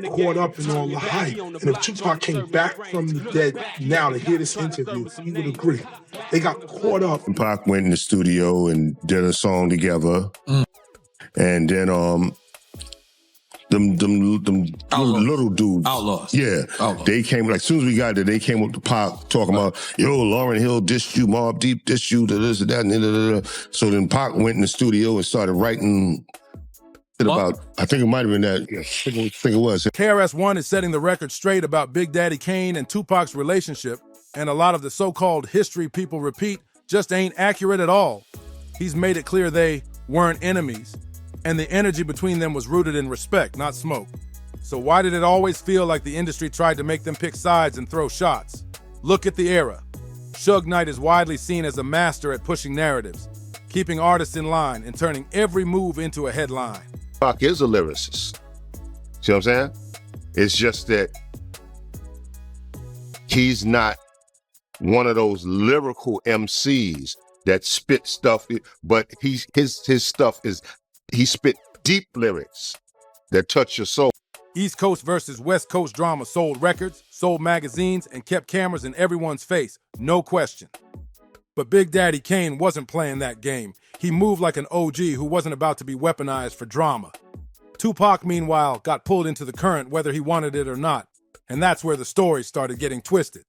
caught up in all the hype. And if Tupac came back from the dead now to hear this interview, he would agree. They got caught up. Pac went in the studio and did a song together. And then them little dudes. Outlaws. Yeah. Outlaws. They came, like, as soon as we got there, they came up to Pac talking about, yo, Lauryn Hill dissed you, Mobb Deep dissed you, this and that, and so then Pac went in the studio and started writing about, I think it might have been that, I think it was. KRS-One is setting the record straight about Big Daddy Kane and Tupac's relationship, and a lot of the so-called history people repeat just ain't accurate at all. He's made it clear they weren't enemies, and the energy between them was rooted in respect, not smoke. So why did it always feel like the industry tried to make them pick sides and throw shots? Look at the era. Suge Knight is widely seen as a master at pushing narratives, keeping artists in line and turning every move into a headline. Pac is a lyricist. See what I'm saying? It's just that he's not one of those lyrical MCs that spit stuff, but his stuff is, he spit deep lyrics that touch your soul. East Coast versus West Coast drama sold records, sold magazines, and kept cameras in everyone's face, no question. But Big Daddy Kane wasn't playing that game. He moved like an OG who wasn't about to be weaponized for drama. Tupac, meanwhile, got pulled into the current whether he wanted it or not. And that's where the story started getting twisted.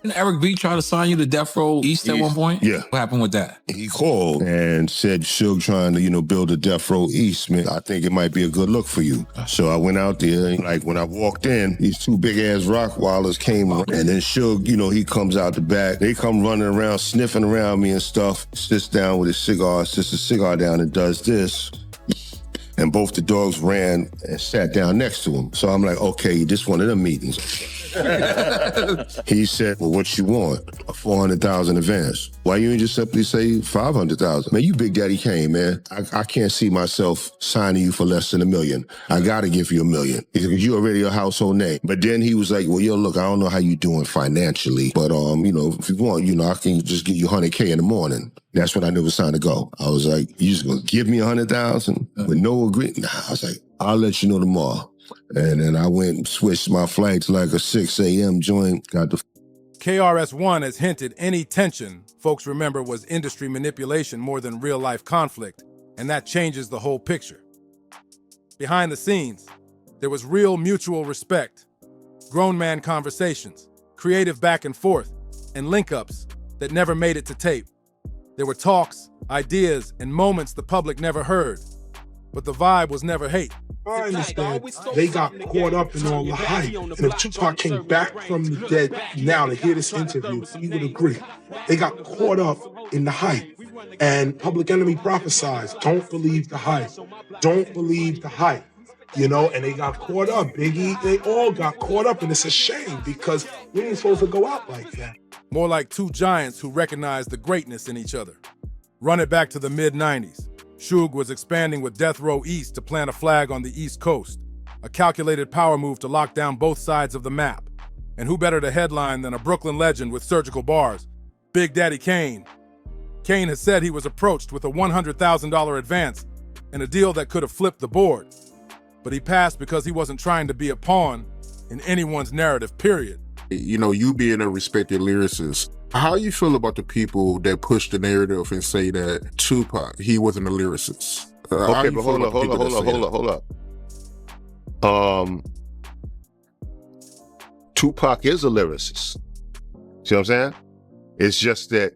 Didn't Eric B try to sign you to Death Row East at one point? Yeah. What happened with that? He called and said, Suge trying to, build a Death Row East, man. I think it might be a good look for you. So I went out there, and like when I walked in, these two big-ass Rockwallers came, and then Suge, he comes out the back. They come running around, sniffing around me and stuff, sits down with his cigar, sits his cigar down and does this. And both the dogs ran and sat down next to him. So I'm like, okay, this one of them meetings. He said, well, what you want? A $400,000 advance. Why you ain't just simply say $500,000? Man, you Big Daddy Kane, man. I can't see myself signing you for less than $1 million. I gotta give you $1 million because you're already a household name. But then he was like, well, yo, look, I don't know how you doing financially, but if you want, I can just give you $100K in the morning. That's when I knew it was time to go. I was like, you just gonna give me $100,000 with no agreement? Nah, I was like, I'll let you know tomorrow. And then I went and switched my flight to like a 6 a.m. joint. Got the KRS-One has hinted any tension folks remember was industry manipulation more than real-life conflict, and that changes the whole picture. Behind the scenes, there was real mutual respect, grown man conversations, creative back and forth, and link-ups that never made it to tape. There were talks, ideas, and moments the public never heard, but the vibe was never hate. I understand they got caught up in all the hype. And if Tupac came back from the dead now to hear this interview, he would agree. They got caught up in the hype. And Public Enemy prophesies, don't believe the hype. Don't believe the hype. And they got caught up. Biggie, they all got caught up. And it's a shame because we ain't supposed to go out like that. More like two giants who recognize the greatness in each other. Run it back to the mid-90s. Suge was expanding with Death Row East to plant a flag on the East Coast, a calculated power move to lock down both sides of the map. And who better to headline than a Brooklyn legend with surgical bars, Big Daddy Kane. Kane has said he was approached with a $100,000 advance and a deal that could have flipped the board. But he passed because he wasn't trying to be a pawn in anyone's narrative, period. You being a respected lyricist, how you feel about the people that push the narrative and say that Tupac, he wasn't a lyricist? Okay, but hold up. Tupac is a lyricist. See what I'm saying? It's just that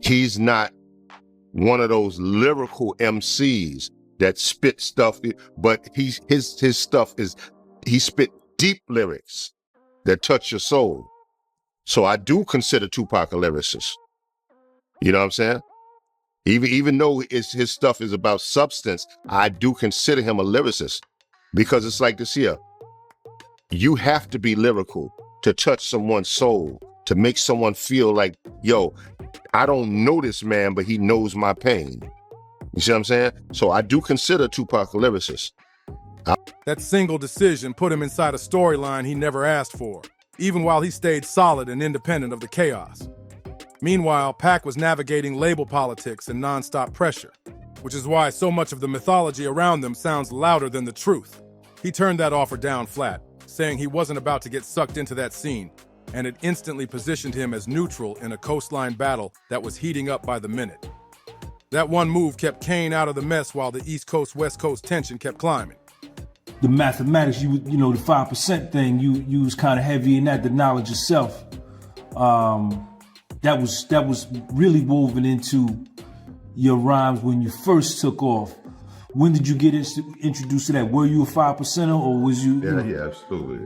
he's not one of those lyrical MCs that spit stuff, but his stuff is, he spit deep lyrics that touch your soul. So I do consider Tupac a lyricist. You know what I'm saying? Even though his stuff is about substance, I do consider him a lyricist because it's like this here. You have to be lyrical to touch someone's soul, to make someone feel like, yo, I don't know this man, but he knows my pain. You see what I'm saying? So I do consider Tupac a lyricist. That single decision put him inside a storyline he never asked for, even while he stayed solid and independent of the chaos. Meanwhile, Pac was navigating label politics and nonstop pressure, which is why so much of the mythology around them sounds louder than the truth. He turned that offer down flat, saying he wasn't about to get sucked into that scene, and it instantly positioned him as neutral in a coastline battle that was heating up by the minute. That one move kept Kane out of the mess while the East Coast-West Coast tension kept climbing. The mathematics, you know, the 5% thing, you was kind of heavy in that, the knowledge of self. That was really woven into your rhymes when you first took off. When did you get introduced to that? Were you a 5%er or was you? Yeah, absolutely.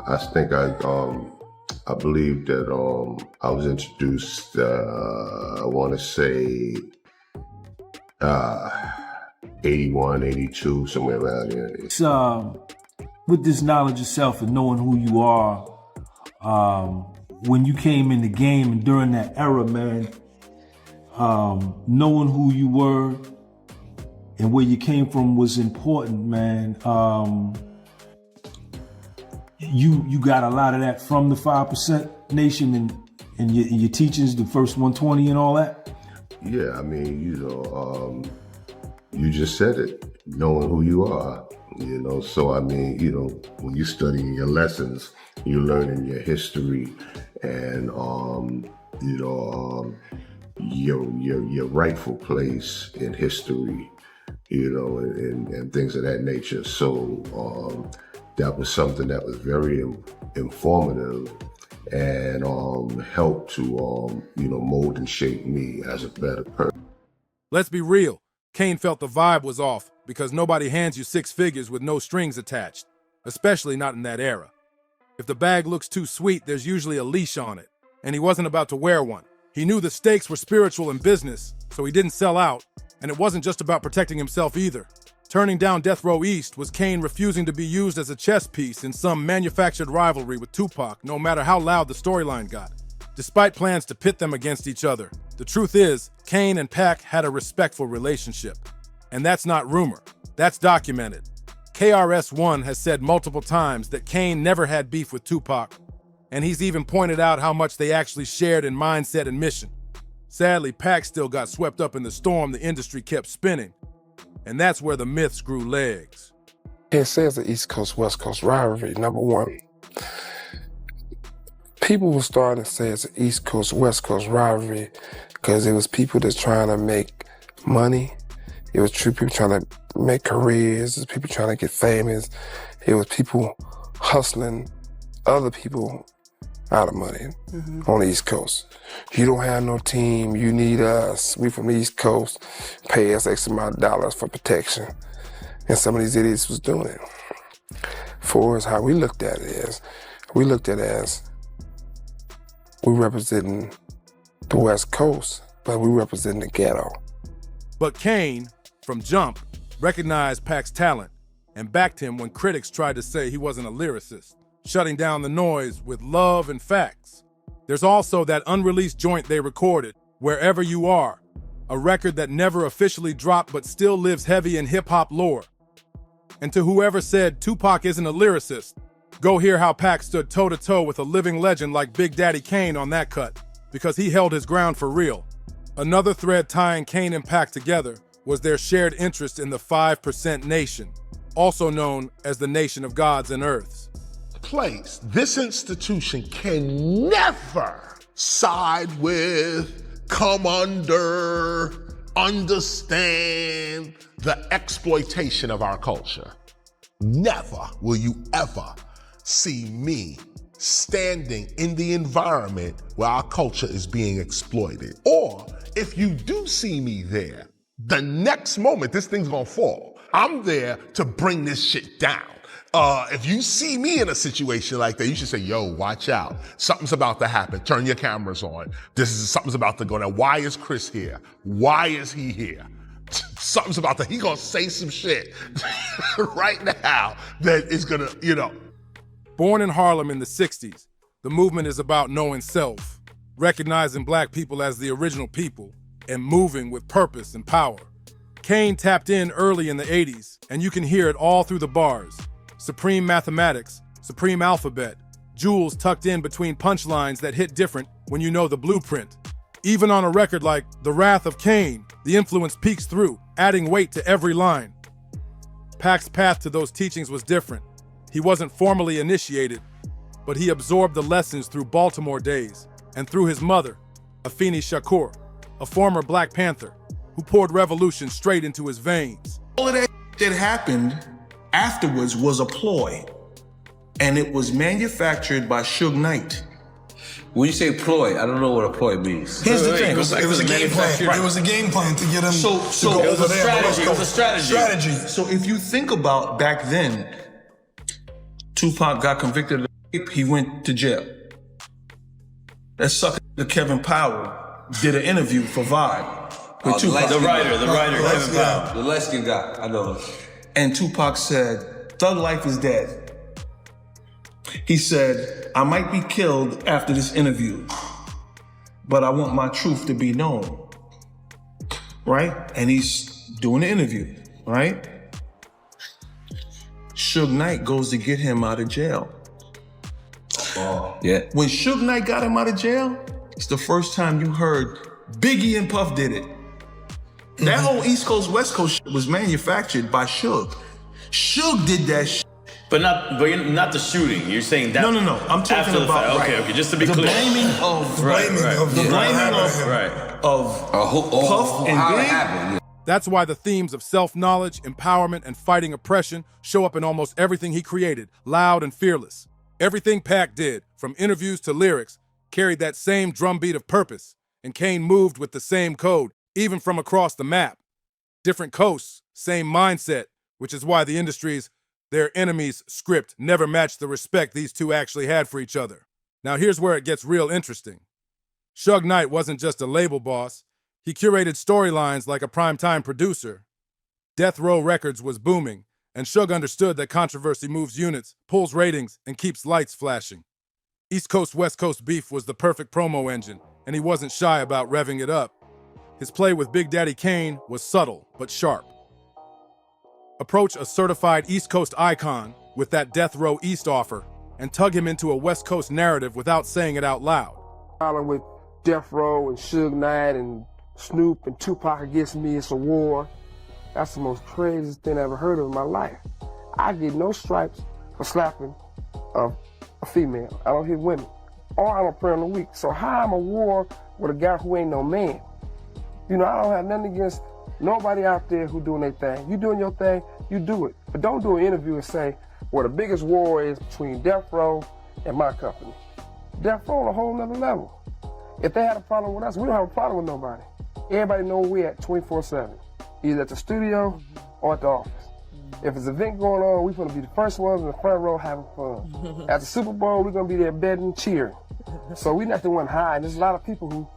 I think I believe that I was introduced. I want to say 81, 82, somewhere around there. It's, with this knowledge of self and knowing who you are, when you came in the game and during that era, man, knowing who you were and where you came from was important, man. You got a lot of that from the 5% Nation and your teachings, the first 120 and all that? Yeah, I mean, you just said it, knowing who you are, so I mean, when you're studying your lessons, you're learning your history and, your rightful place in history, and things of that nature. So that was something that was very informative and helped to, mold and shape me as a better person. Let's be real. Kane felt the vibe was off because nobody hands you 6 figures with no strings attached, especially not in that era. If the bag looks too sweet, there's usually a leash on it, and he wasn't about to wear one. He knew the stakes were spiritual and business, so he didn't sell out, and it wasn't just about protecting himself either. Turning down Death Row East was Kane refusing to be used as a chess piece in some manufactured rivalry with Tupac, no matter how loud the storyline got. Despite plans to pit them against each other, the truth is, Kane and Pac had a respectful relationship. And that's not rumor, that's documented. KRS-One has said multiple times that Kane never had beef with Tupac, and he's even pointed out how much they actually shared in mindset and mission. Sadly, Pac still got swept up in the storm the industry kept spinning, and that's where the myths grew legs. Can't say it's an East Coast-West Coast rivalry, number one. People were starting to say it's an East Coast-West Coast rivalry because it was people that's trying to make money. It was true people trying to make careers. It was people trying to get famous. It was people hustling other people out of money on the East Coast. You don't have no team. You need us. We from the East Coast. Pay us X amount of dollars for protection. And some of these idiots was doing it. For us, how we looked at it is, we looked at it as we representing the West Coast, but we representing the ghetto. But Kane, from jump, recognized Pac's talent and backed him when critics tried to say he wasn't a lyricist, shutting down the noise with love and facts. There's also that unreleased joint they recorded, Wherever You Are, a record that never officially dropped but still lives heavy in hip-hop lore. And to whoever said Tupac isn't a lyricist, go hear how Pac stood toe-to-toe with a living legend like Big Daddy Kane on that cut, because he held his ground for real. Another thread tying Kane and Pac together was their shared interest in the 5% Nation, also known as the Nation of Gods and Earths. Place, this institution can never side with, come under, understand the exploitation of our culture. Never will you ever see me standing in the environment where our culture is being exploited. Or if you do see me there, the next moment this thing's gonna fall. I'm there to bring this shit down. If you see me in a situation like that, you should say, yo, watch out. Something's about to happen. Turn your cameras on. Something's about to go down. Why is Chris here? Why is he here? Something's about to, he gonna say some shit right now that is gonna, Born in Harlem in the 60s, the movement is about knowing self, recognizing black people as the original people, and moving with purpose and power. Kane tapped in early in the 80s, and you can hear it all through the bars. Supreme mathematics, supreme alphabet, jewels tucked in between punchlines that hit different when you know the blueprint. Even on a record like The Wrath of Kane, the influence peeks through, adding weight to every line. Pac's path to those teachings was different. He wasn't formally initiated, but he absorbed the lessons through Baltimore days and through his mother, Afeni Shakur, a former Black Panther, who poured revolution straight into his veins. All of that happened afterwards was a ploy, and it was manufactured by Suge Knight. When you say ploy, I don't know what a ploy means. Here's the thing. It was a game plan. Right. It was a game plan to get him to go over there. It was a strategy. So if you think about back then, Tupac got convicted of rape, he went to jail. That sucker, Kevin Powell, did an interview for Vibe with Tupac. The writer, Kevin Powell. The light-skinned guy, I know him. And Tupac said, "Thug life is dead." He said, "I might be killed after this interview, but I want my truth to be known." Right? And he's doing the interview, right? Suge Knight goes to get him out of jail. Yeah. When Suge Knight got him out of jail, it's the first time you heard Biggie and Puff did it. That whole East Coast, West Coast shit was manufactured by Suge. Suge did that shit. But not the shooting. You're saying that. No. I'm talking about Okay. Just to be the clear. blaming of Puff and Big. That's why the themes of self-knowledge, empowerment, and fighting oppression show up in almost everything he created, loud and fearless. Everything Pac did, from interviews to lyrics, carried that same drumbeat of purpose, and Kane moved with the same code, even from across the map. Different coasts, same mindset, which is why the industry's "their enemies" script never matched the respect these two actually had for each other. Now here's where it gets real interesting. Suge Knight wasn't just a label boss. He curated storylines like a primetime producer. Death Row Records was booming, and Suge understood that controversy moves units, pulls ratings, and keeps lights flashing. East Coast-West Coast beef was the perfect promo engine, and he wasn't shy about revving it up. His play with Big Daddy Kane was subtle but sharp. Approach a certified East Coast icon with that Death Row East offer and tug him into a West Coast narrative without saying it out loud. With Death Row and Suge Knight and Snoop and Tupac against me, it's a war. That's the most craziest thing I ever heard of in my life. I get no stripes for slapping a female. I don't hit women. Or I'm a prayer in the week. So how I'm a war with a guy who ain't no man? You know, I don't have nothing against nobody out there who doing their thing. You doing your thing, you do it. But don't do an interview and say, well, the biggest war is between Death Row and my company. Death Row on a whole nother level. If they had a problem with us, we don't have a problem with nobody. Everybody know where we're at 24/7, either at the studio or at the office. If there's an event going on, we're gonna be the first ones in the front row having fun. At the Super Bowl, we're gonna be there betting, cheering. So we're not the one hiding. There's a lot of people who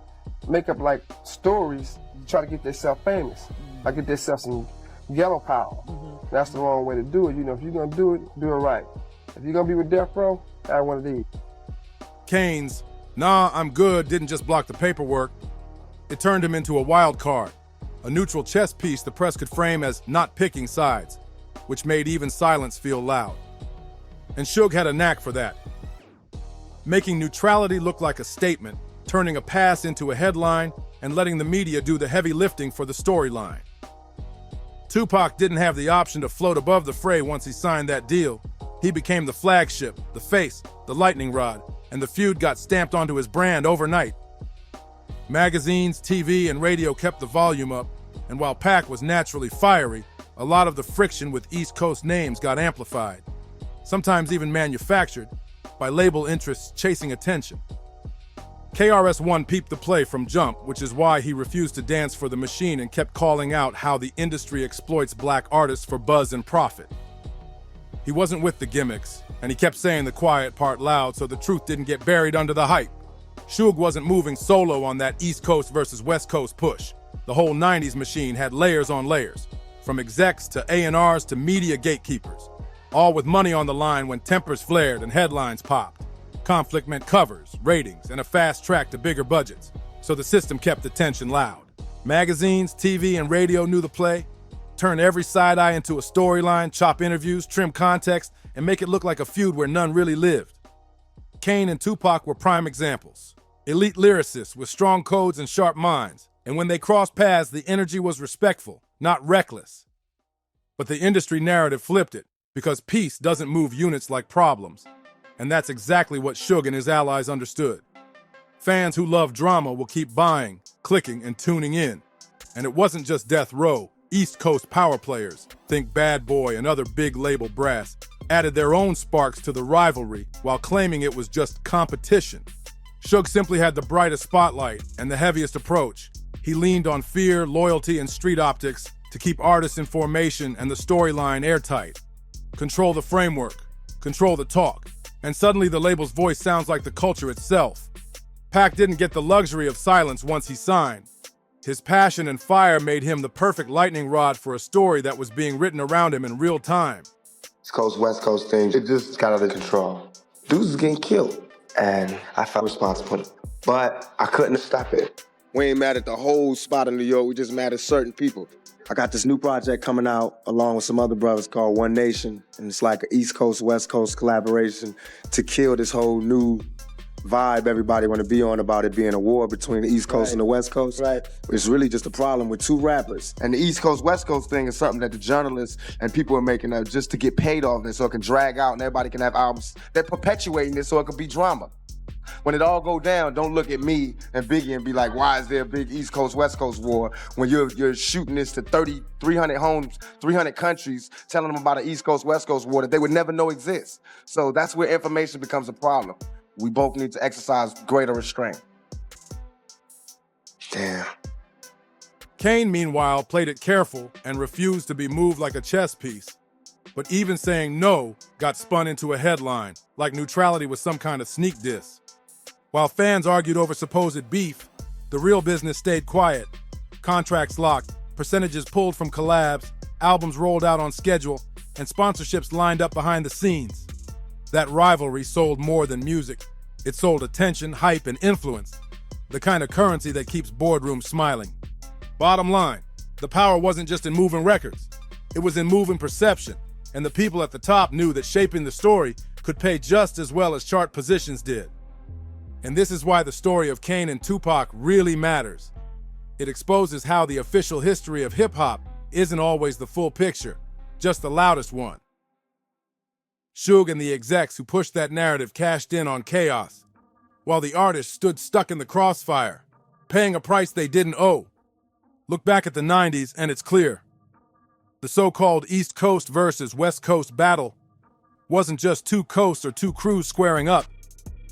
make up like stories to try to get themselves famous, like get themselves some yellow power. That's the wrong way to do it. You know, if you're gonna do it right. If you're gonna be with Death Row, have one of these. Kane's "nah, I'm good" didn't just block the paperwork. It turned him into a wild card, a neutral chess piece the press could frame as not picking sides, which made even silence feel loud. And Suge had a knack for that, making neutrality look like a statement, turning a pass into a headline, and letting the media do the heavy lifting for the storyline. Tupac didn't have the option to float above the fray once he signed that deal. He became the flagship, the face, the lightning rod, and the feud got stamped onto his brand overnight. Magazines, TV, and radio kept the volume up, and while Pac was naturally fiery, a lot of the friction with East Coast names got amplified, sometimes even manufactured, by label interests chasing attention. KRS-One peeped the play from jump, which is why he refused to dance for the machine and kept calling out how the industry exploits black artists for buzz and profit. He wasn't with the gimmicks, and he kept saying the quiet part loud so the truth didn't get buried under the hype. Suge wasn't moving solo on that East Coast versus West Coast push. The whole 90s machine had layers on layers, from execs to A&Rs to media gatekeepers, all with money on the line when tempers flared and headlines popped. Conflict meant covers, ratings, and a fast track to bigger budgets, so the system kept the tension loud. Magazines, TV, and radio knew the play. Turn every side eye into a storyline, chop interviews, trim context, and make it look like a feud where none really lived. Kane and Tupac were prime examples. Elite lyricists with strong codes and sharp minds, and when they crossed paths, the energy was respectful, not reckless. But the industry narrative flipped it, because peace doesn't move units like problems. And that's exactly what Suge and his allies understood. Fans who love drama will keep buying, clicking, and tuning in. And it wasn't just Death Row. East Coast power players, think Bad Boy and other big label brass, added their own sparks to the rivalry while claiming it was just competition. Suge simply had the brightest spotlight and the heaviest approach. He leaned on fear, loyalty, and street optics to keep artists in formation and the storyline airtight. Control the framework, control the talk, and suddenly the label's voice sounds like the culture itself. Pac didn't get the luxury of silence once he signed. His passion and fire made him the perfect lightning rod for a story that was being written around him in real time. East Coast, West Coast thing, it just got out of control. Dudes was getting killed, and I felt responsible. But I couldn't stop it. We ain't mad at the whole spot in New York, we just mad at certain people. I got this new project coming out along with some other brothers called One Nation, and it's like an East Coast, West Coast collaboration to kill this whole new vibe everybody want to be on about it being a war between the East Coast and the West Coast. Right. It's really just a problem with two rappers. And the East Coast, West Coast thing is something that the journalists and people are making up just to get paid off this so it can drag out and everybody can have albums. They're perpetuating this so it can be drama. When it all go down, don't look at me and Biggie and be like, why is there a big East Coast, West Coast war when you're shooting this to 300 homes, 300 countries, telling them about an East Coast, West Coast war that they would never know exists. So that's where information becomes a problem. We both need to exercise greater restraint. Damn. Kane, meanwhile, played it careful and refused to be moved like a chess piece. But even saying no got spun into a headline, like neutrality was some kind of sneak diss. While fans argued over supposed beef, the real business stayed quiet. Contracts locked, percentages pulled from collabs, albums rolled out on schedule, and sponsorships lined up behind the scenes. That rivalry sold more than music. It sold attention, hype, and influence, the kind of currency that keeps boardrooms smiling. Bottom line, the power wasn't just in moving records. It was in moving perception, and the people at the top knew that shaping the story could pay just as well as chart positions did. And this is why the story of Kane and Tupac really matters. It exposes how the official history of hip-hop isn't always the full picture, just the loudest one. Suge and the execs who pushed that narrative cashed in on chaos, while the artists stood stuck in the crossfire, paying a price they didn't owe. Look back at the 90s and it's clear. The so-called East Coast versus West Coast battle wasn't just two coasts or two crews squaring up.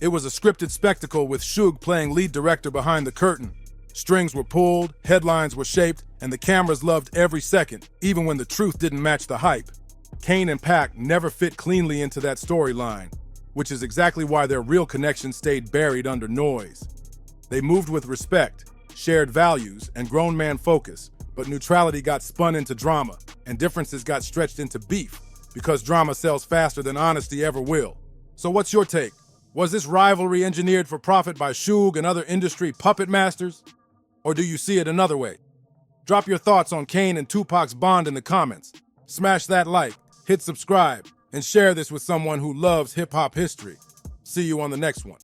It was a scripted spectacle with Suge playing lead director behind the curtain. Strings were pulled, headlines were shaped, and the cameras loved every second, even when the truth didn't match the hype. Kane and Pac never fit cleanly into that storyline, which is exactly why their real connection stayed buried under noise. They moved with respect, shared values, and grown man focus, but neutrality got spun into drama, and differences got stretched into beef, because drama sells faster than honesty ever will. So what's your take? Was this rivalry engineered for profit by Suge and other industry puppet masters? Or do you see it another way? Drop your thoughts on Kane and Tupac's bond in the comments. Smash that like, hit subscribe, and share this with someone who loves hip-hop history. See you on the next one.